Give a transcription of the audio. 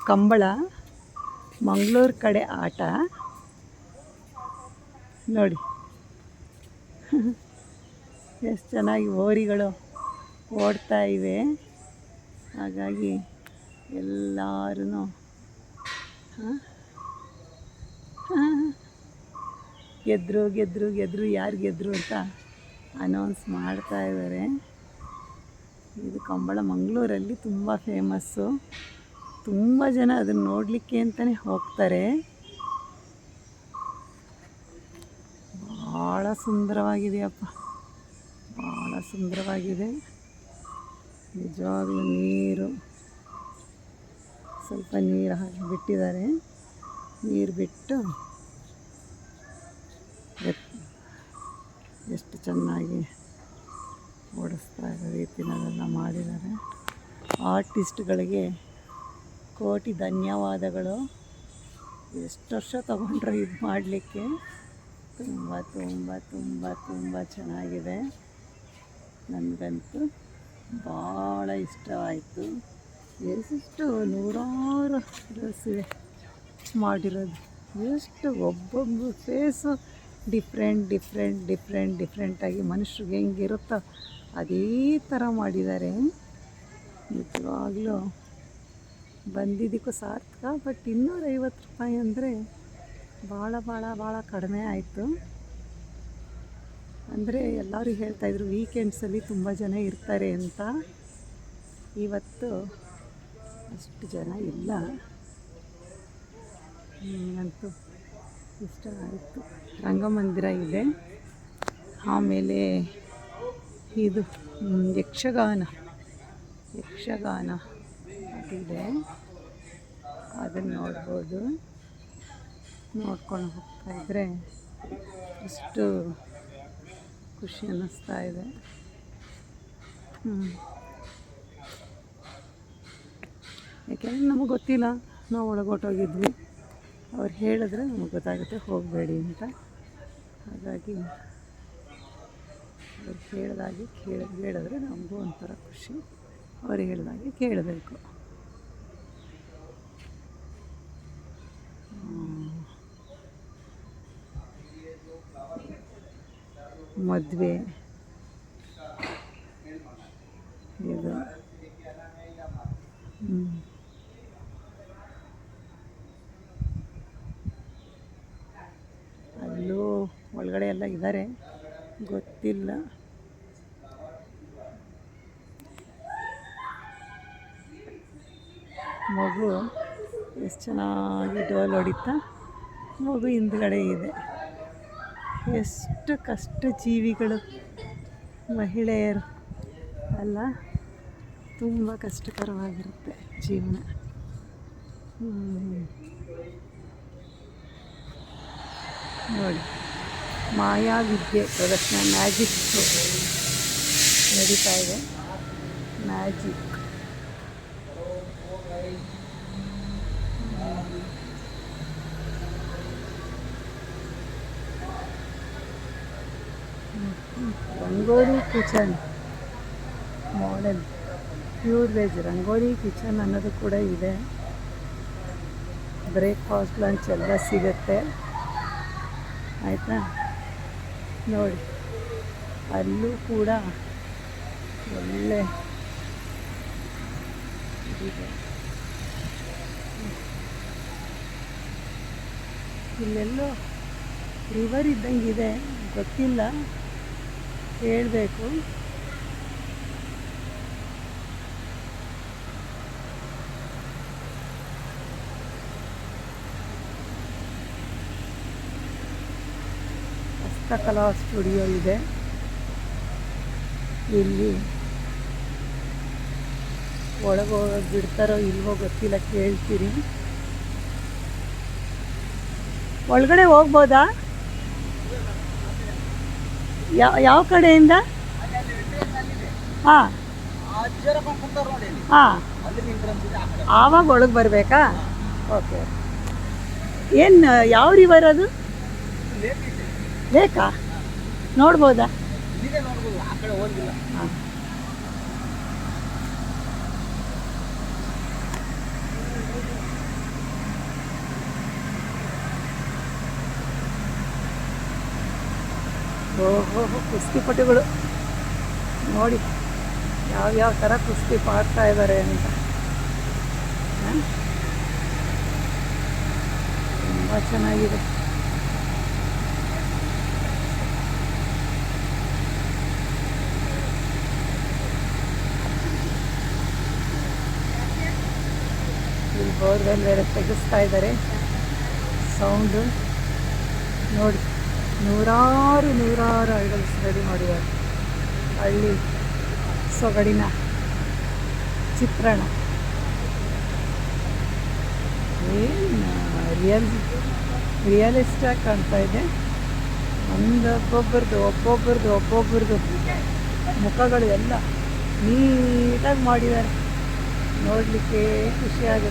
ಕಂಬಳ ಮಂಗಳೂರು ಕಡೆ ಆಟ ನೋಡಿ. ಎಷ್ಟು ಚೆನ್ನಾಗಿ ಹೋರಿಗಳು ಓಡ್ತಾ ಇವೆ. ಹಾಗಾಗಿ ಎಲ್ಲರೂ ಗೆದ್ರು ಗೆದ್ರು ಗೆದ್ರು ಯಾರು ಗೆದ್ರು ಅಂತ ಅನೌನ್ಸ್ ಮಾಡ್ತಾ ಇದ್ದಾರೆ. ಇದು ಕಂಬಳ ಮಂಗಳೂರಲ್ಲಿ ತುಂಬ ಫೇಮಸ್ಸು. ತುಂಬ ಜನ ಅದನ್ನು ನೋಡಲಿಕ್ಕೆ ಅಂತಲೇ ಹೋಗ್ತಾರೆ. ಭಾಳ ಸುಂದರವಾಗಿದೆಯಪ್ಪ, ಭಾಳ ಸುಂದರವಾಗಿದೆ. ನಿಜವಾಗ್ಲೂ ನೀರು ಸ್ವಲ್ಪ ನೀರು ಹಾಕಿ ಬಿಟ್ಟಿದ್ದಾರೆ. ನೀರು ಬಿಟ್ಟು ಎಷ್ಟು ಚೆನ್ನಾಗಿ ಓಡಿಸ್ತಾ ಇರೋ ರೀತಿನೆಲ್ಲ ಮಾಡಿದ್ದಾರೆ. ಆರ್ಟಿಸ್ಟ್ಗಳಿಗೆ ಕೋಟಿ ಧನ್ಯವಾದಗಳು. ಎಷ್ಟು ವರ್ಷ ತಗೊಂಡ್ರು ಇದು ಮಾಡಲಿಕ್ಕೆ. ತುಂಬ ತುಂಬ ತುಂಬ ತುಂಬ ಚೆನ್ನಾಗಿದೆ. ನನಗಂತೂ ಭಾಳ ಇಷ್ಟವಾಯಿತು. ಎಷ್ಟು ನೂರಾರು ಡ್ರೆಸ್ಸಿವೆ ಮಾಡಿರೋದು. ಎಷ್ಟು ಒಬ್ಬೊಬ್ಬ ಫೇಸು ಡಿಫ್ರೆಂಟಾಗಿ ಮನುಷ್ಯರಿಗೆ ಹೆಂಗಿರುತ್ತೋ ಅದೇ ಥರ ಮಾಡಿದ್ದಾರೆ. ನಿಜವಾಗ್ಲೂ ಬಂದಿದ್ದಕ್ಕೂ ಸಾರ್ಥಕ. ಬಟ್ 250 ರೂಪಾಯಿ ಅಂದರೆ ಭಾಳ ಕಡಿಮೆ ಆಯಿತು. ಅಂದರೆ ಎಲ್ಲರೂ ಹೇಳ್ತಾಯಿದ್ರು ವೀಕೆಂಡ್ಸಲ್ಲಿ ತುಂಬ ಜನ ಇರ್ತಾರೆ ಅಂತ. ಇವತ್ತು ಅಷ್ಟು ಜನ ಇಲ್ಲ. ಅಂತೂ ಇಷ್ಟ ಆಯಿತು. ರಂಗಮಂದಿರ ಇದೆ, ಆಮೇಲೆ ಇದು ಯಕ್ಷಗಾನ ಅದಿದೆ, ಅದನ್ನು ನೋಡ್ಬೋದು. ನೋಡ್ಕೊಂಡು ಹೋಗ್ತಾಯಿದ್ರೆ ಅಷ್ಟು ಖುಷಿ ಅನ್ನಿಸ್ತಾ ಇದೆ. ಯಾಕೆಂದರೆ ನಮಗೆ ಗೊತ್ತಿಲ್ಲ, ನಾವು ಒಳಗೊಟ್ಟೋಗಿದ್ವಿ. ಅವ್ರು ಹೇಳಿದ್ರೆ ನಮಗೆ ಗೊತ್ತಾಗುತ್ತೆ ಹೋಗಬೇಡಿ ಅಂತ. ಹಾಗಾಗಿ ಅವ್ರು ಹೇಳಿದಾಗೆ ಹೇಳಿದ್ರೆ ನಮಗೂ ಒಂಥರ ಖುಷಿ. ಅವ್ರು ಹೇಳಿದಾಗೆ ಕೇಳಬೇಕು. ಮದುವೆ ಇದು ಅಲ್ಲೂ ಒಳಗಡೆ ಎಲ್ಲ ಇದ್ದಾರೆ, ಗೊತ್ತಿಲ್ಲ. ಮಗು ಎಷ್ಟು ಚೆನ್ನಾಗಿ ಡೋಲ್ ಹೊಡಿತಾ ಮಗು ಹಿಂದ್ಗಡೆ ಇದೆ. ಎಷ್ಟು ಕಷ್ಟ ಜೀವಿಗಳು ಮಹಿಳೆಯರು ಅಲ್ಲ, ತುಂಬ ಕಷ್ಟಕರವಾಗಿರುತ್ತೆ ಜೀವನ. ನೋಡಿ, ಮಾಯಾವಿದ್ಯೆ ಪ್ರದರ್ಶನ, ಮ್ಯಾಜಿಕ್ ಶೋ ನಡೀತಾ ಇದೆ. Magic rangoli kitchen model pure veg rangoli kitchen ಅನ್ನೋದು ಕೂಡ ಇದೆ. ಬ್ರೇಕ್ಫಾಸ್ಟ್ ಲಂಚ್ ಎಲ್ಲ ಸಿಗುತ್ತೆ, ಆಯಿತಾ. ನೋಡಿ, ಅಲ್ಲೂ ಕೂಡ ಒಳ್ಳೆ ಇದೆ. ಇಲ್ಲೆಲ್ಲೋ ರಿವರ್ ಇದ್ದಂಗಿದೆ, ಗೊತ್ತಿಲ್ಲ, ಹೇಳಬೇಕು. ಹಸ್ತಕಲಾ ಸ್ಟುಡಿಯೋ ಇದೆ ಇಲ್ಲಿ. ಒಳಗೆ ಬಿಡ್ತಾರೋ ಇಲ್ವೋ ಗೊತ್ತಿಲ್ಲ, ಕೇಳ್ತೀರಿ. ಒಳಗಡೆ ಹೋಗ್ಬೋದಾ? ಯಾವ ಕಡೆಯಿಂದ? ಹಾಂ ಆವಾಗ ಒಳಗೆ ಬರಬೇಕಾ? ಓಕೆ. ಏನು ಯಾವ ರಿವರ್ ಅದು? ಬೇಕಾ? ನೋಡ್ಬೋದಾ? ಹಾಂ. ಓಹೋ ಕುಸ್ತಿಪಟುಗಳು ನೋಡಿ ಯಾವ್ಯಾವ ಥರ ಕುಸ್ತಿ ಪಾಡ್ತಾ ಇದ್ದಾರೆ ಅಂತ. ತುಂಬ ಚೆನ್ನಾಗಿದೆ. ಇಲ್ಲಿ ಬೋರ್ವೆಲ್ ಬೇರೆ ತೆಗೆಸ್ತಾ ಇದ್ದಾರೆ. ಸೌಂಡು ನೋಡಿ, ನೂರಾರು ಐಡಲ್ಸ್ ರೆಡಿ ಮಾಡಿದ್ದಾರೆ. ಹಳ್ಳಿ ಸೊಗಡಿನ ಚಿತ್ರಣ. ಏನು ರಿಯಲಿಸ್ಟಾಗಿ ಕಾಣ್ತಾ ಇದೆ. ಒಬ್ಬೊಬ್ರದ್ದು ಮುಖಗಳು ಎಲ್ಲ ನೀಟಾಗಿ ಮಾಡಿದ್ದಾರೆ. ನೋಡಲಿಕ್ಕೆ ಖುಷಿಯಾಗುತ್ತೆ.